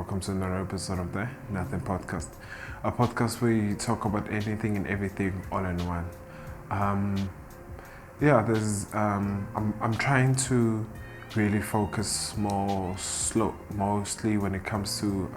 welcome to another episode of the Nothing Podcast, a podcast where you talk about anything and everything all in one. I'm trying to really focus mostly when it comes to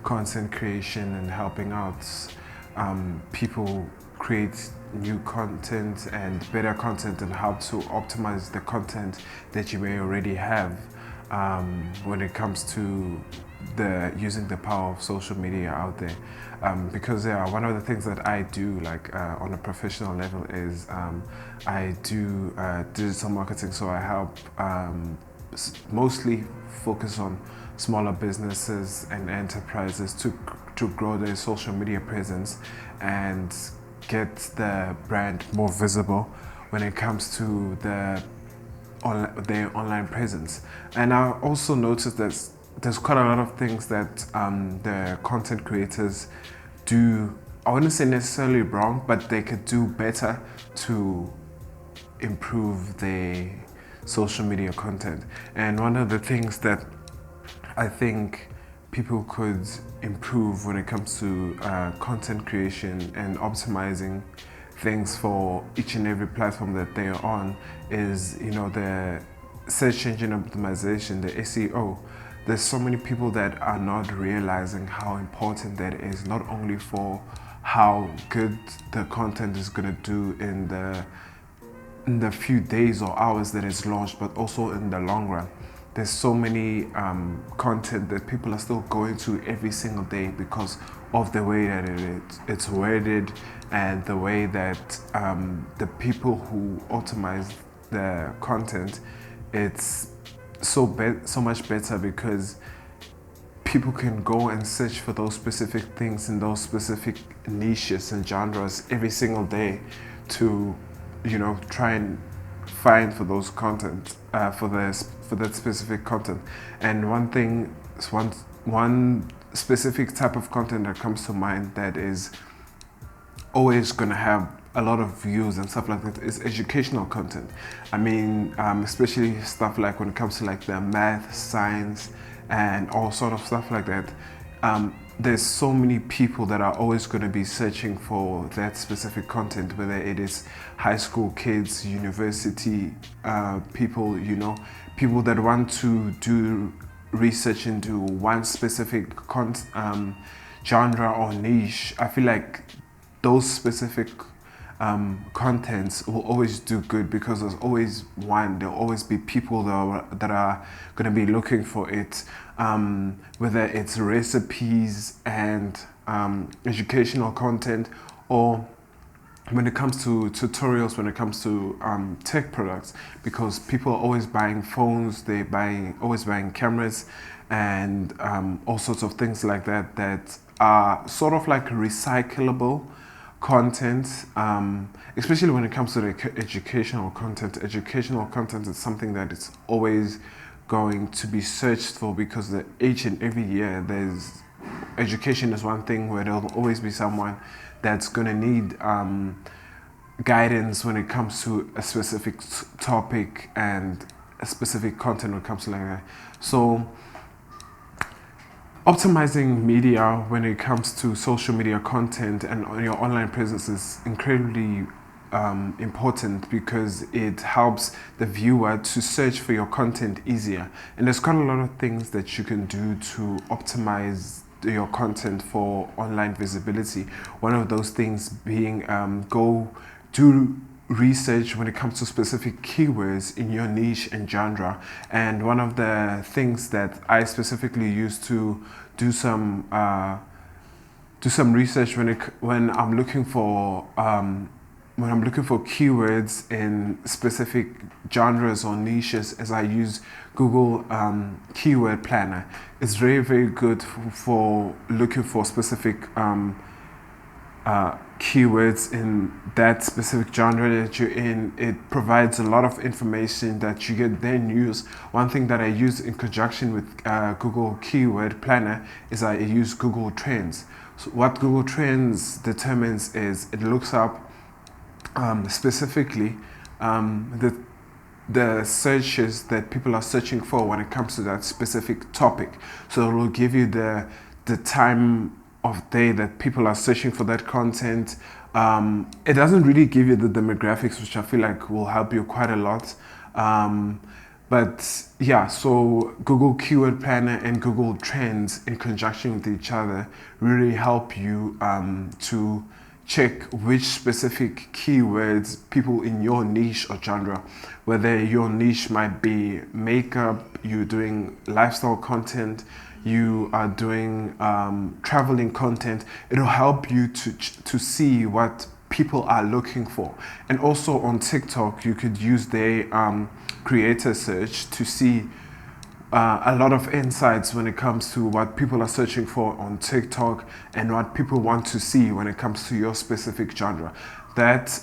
content creation and helping out people create new content and better content and how to optimize the content that you may already have when it comes to using the power of social media out there. Because one of the things that I do on a professional level is I do digital marketing, so I help mostly focus on smaller businesses and enterprises to grow their social media presence and get the brand more visible when it comes to their online presence. And I also noticed that there's quite a lot of things that the content creators do, I wouldn't say necessarily wrong, but they could do better to improve their social media content. And one of the things that I think people could improve when it comes to content creation and optimizing things for each and every platform that they are on is, the search engine optimization, the SEO. There's so many people that are not realizing how important that is, not only for how good the content is going to do in the few days or hours that it's launched, but also in the long run. There's so many content that people are still going to every single day because of the way that it's worded and the way that the people who optimize the content, it's so much better because people can go and search for those specific things in those specific niches and genres every single day to try and find for those content for that specific content. And one specific type of content that comes to mind that is always going to have a lot of views and stuff like that is educational content. I mean, especially stuff like when it comes to like the math, science, and all sort of stuff like that. There's so many people that are always going to be searching for that specific content, whether it is high school kids, university people, people that want to do research into one specific genre or niche. I feel like those specific contents will always do good because there'll always be people that are going to be looking for it, whether it's recipes and educational content, or when it comes to tutorials, when it comes to tech products, because people are always buying phones, always buying cameras and all sorts of things like that are sort of like recyclable content, especially when it comes to the educational content. Educational content is something that is always going to be searched for because each and every year education is one thing where there'll always be someone that's going to need guidance when it comes to a specific topic and a specific content when it comes to like that. So optimizing media when it comes to social media content and your online presence is incredibly important because it helps the viewer to search for your content easier. And there's quite a lot of things that you can do to optimize your content for online visibility. One of those things being go do research when it comes to specific keywords in your niche and genre. And one of the things that I specifically use to do some research when I'm looking for keywords in specific genres or niches, as I use Google Keyword Planner. It's very, very good for looking for specific keywords in that specific genre that you're in. It provides a lot of information that you can then use. One thing that I use in conjunction with Google Keyword Planner is I use Google Trends. So what Google Trends determines is it looks up specifically the searches that people are searching for when it comes to that specific topic. So it will give you the time of day that people are searching for that content. It doesn't really give you the demographics, which I feel like will help you quite a lot. But yeah, so Google Keyword Planner and Google Trends in conjunction with each other really help you to check which specific keywords people in your niche or genre, whether your niche might be makeup, you're doing lifestyle content, you are doing traveling content. It'll help you to see what people are looking for. And also on TikTok, you could use their creator search to see a lot of insights when it comes to what people are searching for on TikTok and what people want to see when it comes to your specific genre. That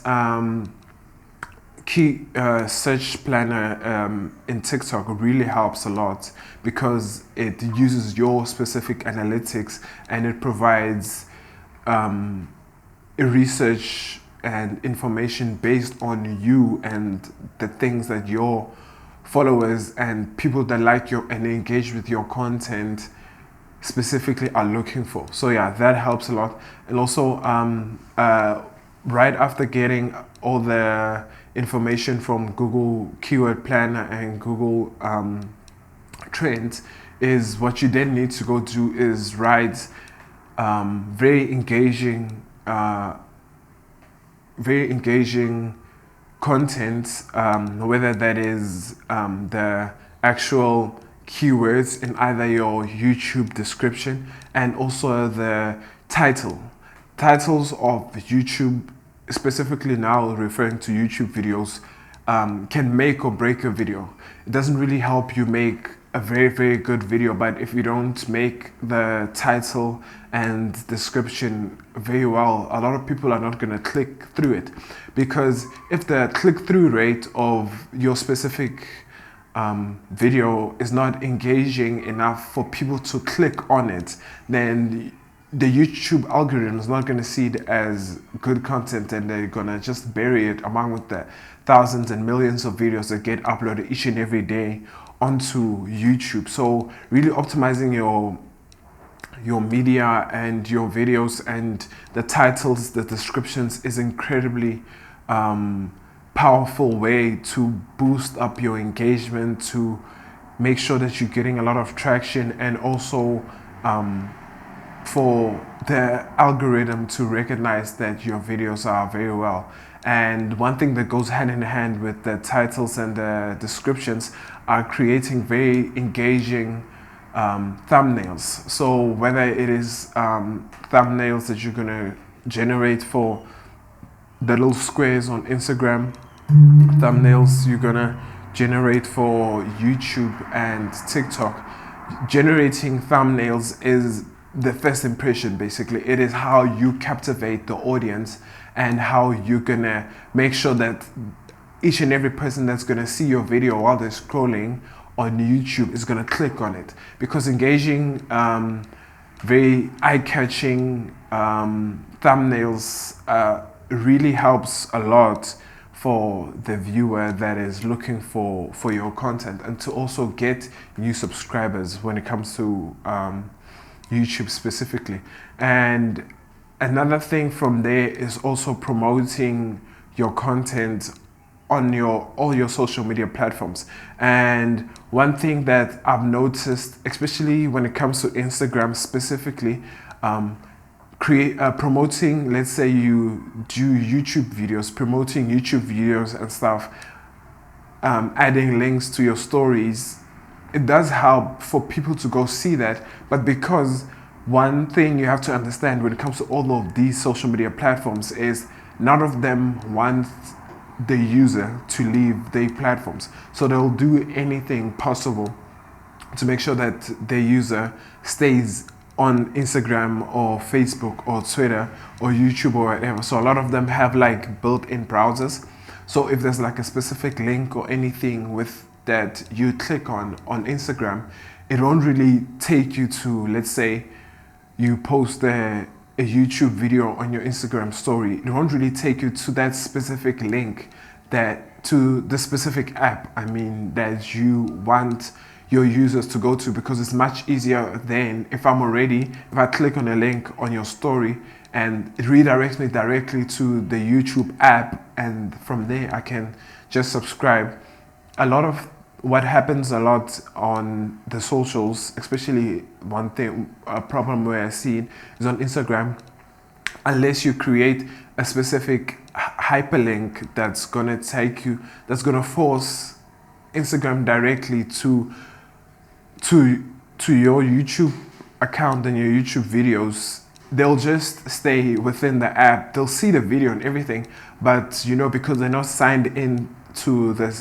key search planner in TikTok really helps a lot because it uses your specific analytics and it provides research and information based on you and the things that your followers and people that like your and engage with your content specifically are looking for. So yeah, that helps a lot. And also right after getting all the information from Google Keyword Planner and Google Trends, is what you then need to go do is write very engaging content, whether that is the actual keywords in either your YouTube description and also the titles of YouTube, specifically now referring to YouTube videos, can make or break a video. It doesn't really help you make a very good video, but if you don't make the title and description very well, a lot of people are not going to click through it, because if the click-through rate of your specific video is not engaging enough for people to click on it, then the YouTube algorithm is not going to see it as good content, and they're going to just bury it among with the thousands and millions of videos that get uploaded each and every day onto YouTube. So really optimizing your media and your videos and the titles, the descriptions is incredibly powerful way to boost up your engagement, to make sure that you're getting a lot of traction, and also for the algorithm to recognize that your videos are very well. And one thing that goes hand in hand with the titles and the descriptions are creating very engaging thumbnails. So whether it is thumbnails that you're gonna generate for the little squares on Instagram, thumbnails you're gonna generate for YouTube and TikTok, generating thumbnails is the first impression. Basically, it is how you captivate the audience and how you're gonna make sure that each and every person that's gonna see your video while they're scrolling on YouTube is gonna click on it, because engaging very eye-catching thumbnails really helps a lot for the viewer that is looking for your content, and to also get new subscribers when it comes to YouTube specifically. And another thing from there is also promoting your content on all your social media platforms. And one thing that I've noticed, especially when it comes to Instagram specifically, promoting, let's say you do YouTube videos, promoting YouTube videos and stuff, adding links to your stories, it does help for people to go see that. But because one thing you have to understand when it comes to all of these social media platforms is none of them want the user to leave their platforms. So they'll do anything possible to make sure that the user stays on Instagram or Facebook or Twitter or YouTube or whatever. So a lot of them have like built-in browsers. So if there's like a specific link or anything with that you click on Instagram, it won't really take you to, let's say you post a YouTube video on your Instagram story, it won't really take you to that specific link that to the specific app, I mean, that you want your users to go to, because it's much easier than if I click on a link on your story and it redirects me directly to the YouTube app, and from there I can just subscribe. A lot of what happens a lot on the socials, especially one thing, a problem where I see it is on Instagram. Unless you create a specific hyperlink that's gonna force Instagram directly to your YouTube account and your YouTube videos, they'll just stay within the app. They'll see the video and everything, but because they're not signed in to the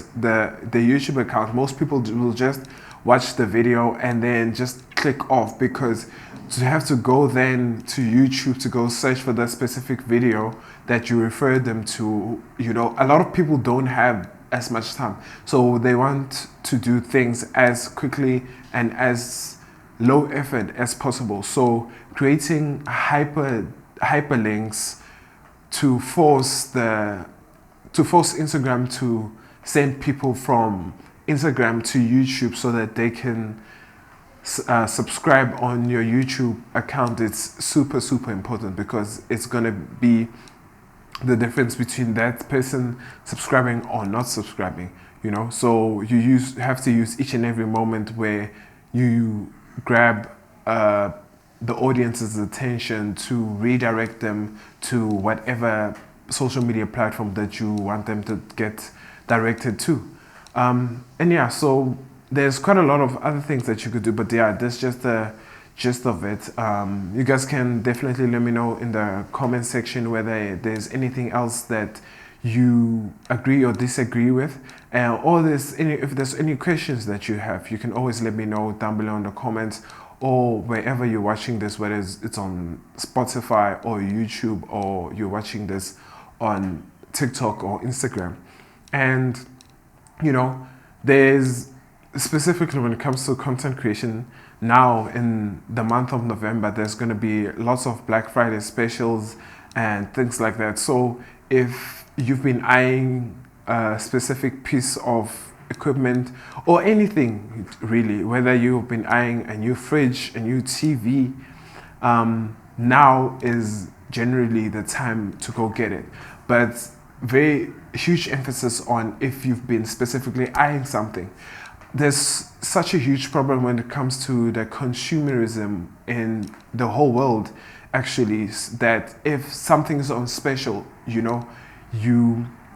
YouTube account, most people will just watch the video and then just click off, because to have to go then to YouTube to go search for that specific video that you referred them to, a lot of people don't have as much time, so they want to do things as quickly and as low effort as possible. So creating hyperlinks to force Instagram to send people from Instagram to YouTube so that they can subscribe on your YouTube account. It's super important, because it's gonna be the difference between that person subscribing or not subscribing. So you have to use each and every moment where you grab the audience's attention to redirect them to whatever social media platform that you want them to get directed to. So there's quite a lot of other things that you could do, but yeah, that's just the gist of it. You guys can definitely let me know in the comment section whether there's anything else that you agree or disagree with, or if there's any questions that you have, you can always let me know down below in the comments, or wherever you're watching this, whether it's on Spotify or YouTube, or you're watching this on TikTok or Instagram. And there's specifically when it comes to content creation, now in the month of November, there's going to be lots of Black Friday specials and things like that. So if you've been eyeing a specific piece of equipment or anything really, whether you've been eyeing a new fridge, a new TV, now is generally the time to go get it. But very huge emphasis on if you've been specifically eyeing something. There's such a huge problem when it comes to the consumerism in the whole world, actually, that if something is on special, you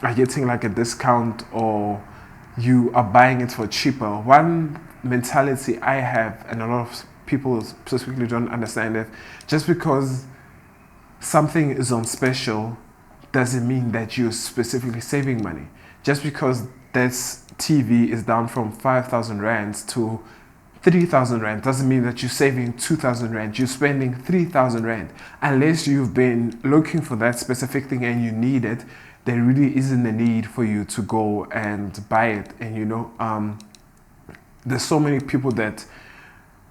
are getting like a discount, or you are buying it for cheaper. One mentality I have, and a lot of people specifically don't understand it, just because something is on special doesn't mean that you're specifically saving money. Just because this TV is down from 5,000 Rand to 3,000 Rand doesn't mean that you're saving 2,000 Rand. You're spending 3,000 Rand. Unless you've been looking for that specific thing and you need it, there really isn't a need for you to go and buy it. And there's so many people that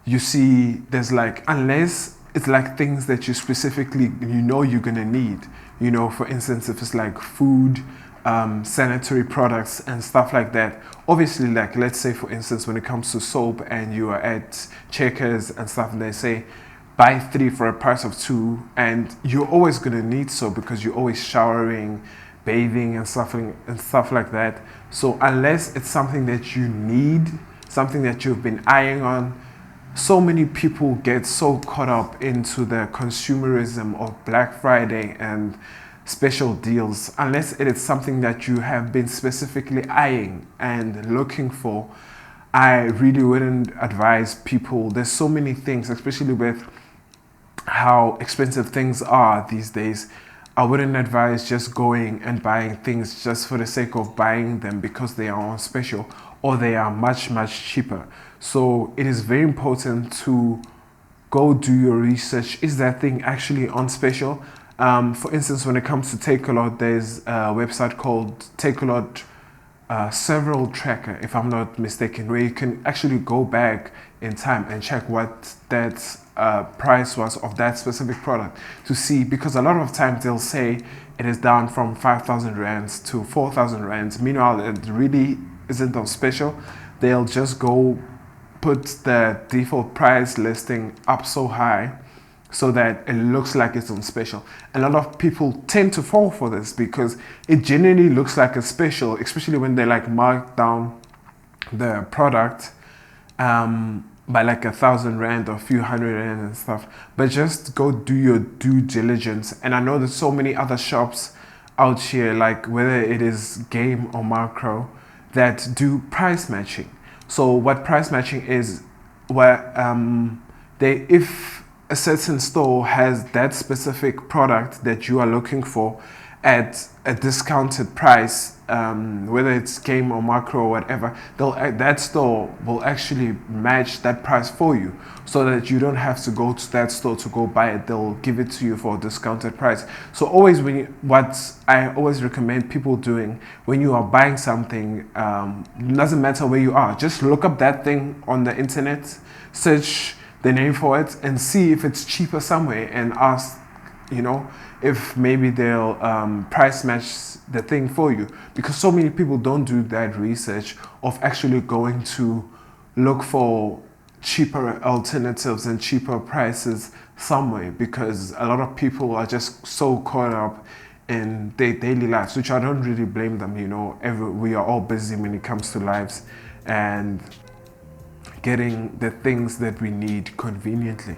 you see, there's like, unless it's like things that you specifically you're gonna need. For instance, if it's like food, sanitary products and stuff like that. Obviously, like, let's say for instance, when it comes to soap and you are at Checkers and stuff, and they say buy 3 for a price of 2, and you're always gonna need soap because you're always showering, bathing and stuff like that. So unless it's something that you need, something that you've been eyeing on, so many people get so caught up into the consumerism of Black Friday and special deals. Unless it is something that you have been specifically eyeing and looking for, I really wouldn't advise people. There's so many things, especially with how expensive things are these days. I wouldn't advise just going and buying things just for the sake of buying them because they are on special or they are much cheaper. So it is very important to go do your research. Is that thing actually on special? For instance, when it comes to Takealot, there's a website called Takealot several tracker, if I'm not mistaken, where you can actually go back in time and check what that price was of that specific product to see, because a lot of times they'll say it is down from 5,000 rands to 4,000 rands. Meanwhile, it really isn't on special. They'll just go put the default price listing up so high so that it looks like it's on special. And a lot of people tend to fall for this because it genuinely looks like a special, especially when they like mark down the product by like 1,000 rand or a few hundred rand and stuff. But just go do your due diligence. And I know there's so many other shops out here, like whether it is Game or Macro, that do price matching. So what price matching is, where if a certain store has that specific product that you are looking for at a discounted price, whether it's Game or Macro or whatever, that store will actually match that price for you, so that you don't have to go to that store to go buy it. They'll give it to you for a discounted price. So always, what I always recommend people doing when you are buying something, it doesn't matter where you are, just look up that thing on the internet, search the name for it, and see if it's cheaper somewhere, and ask, if maybe they'll price match the thing for you. Because so many people don't do that research of actually going to look for cheaper alternatives and cheaper prices somewhere, because a lot of people are just so caught up in their daily lives, which I don't really blame them. We are all busy when it comes to lives and getting the things that we need conveniently.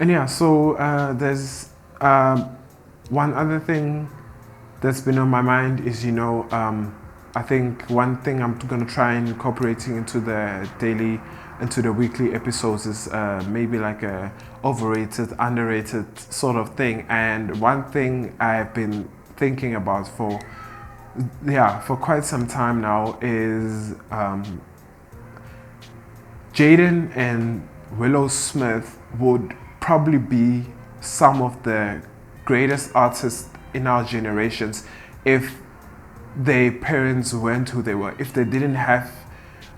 And yeah, so there's one other thing that's been on my mind is, I think one thing I'm going to try and incorporating into the weekly episodes is maybe like a overrated, underrated sort of thing. And one thing I've been thinking about for quite some time now is Jaden and Willow Smith would probably be some of the greatest artists in our generations if their parents weren't who they were, if they didn't have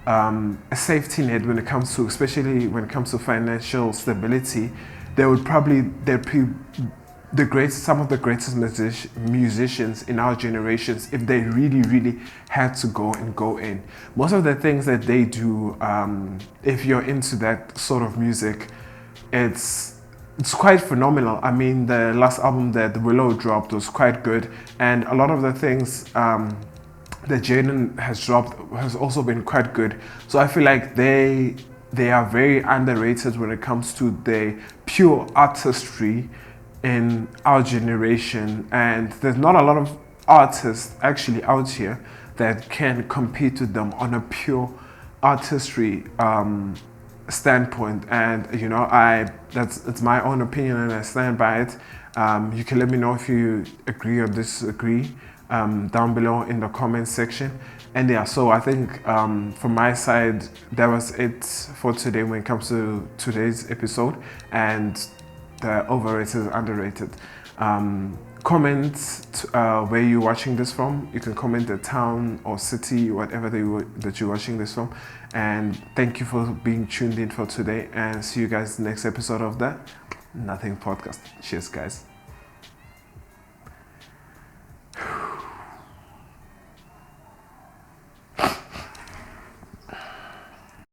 a safety net especially when it comes to financial stability. They'd be some of the greatest musicians in our generations if they really, really had to go in. Most of the things that they do, if you're into that sort of music, it's quite phenomenal. I mean, the last album that Willow dropped was quite good, and a lot of the things that Jaden has dropped has also been quite good. So I feel like they are very underrated when it comes to the pure artistry in our generation, and there's not a lot of artists actually out here that can compete with them on a pure artistry standpoint. And it's my own opinion and I stand by it. You can let me know if you agree or disagree down below in the comments section. And yeah, so I think from my side, that was it for today when it comes to today's episode and the overrated, underrated. Comment where you're watching this from. You can comment the town or city, whatever that you're watching this from. And thank you for being tuned in for today, and see you guys next episode of the Nothing Podcast. Cheers, guys.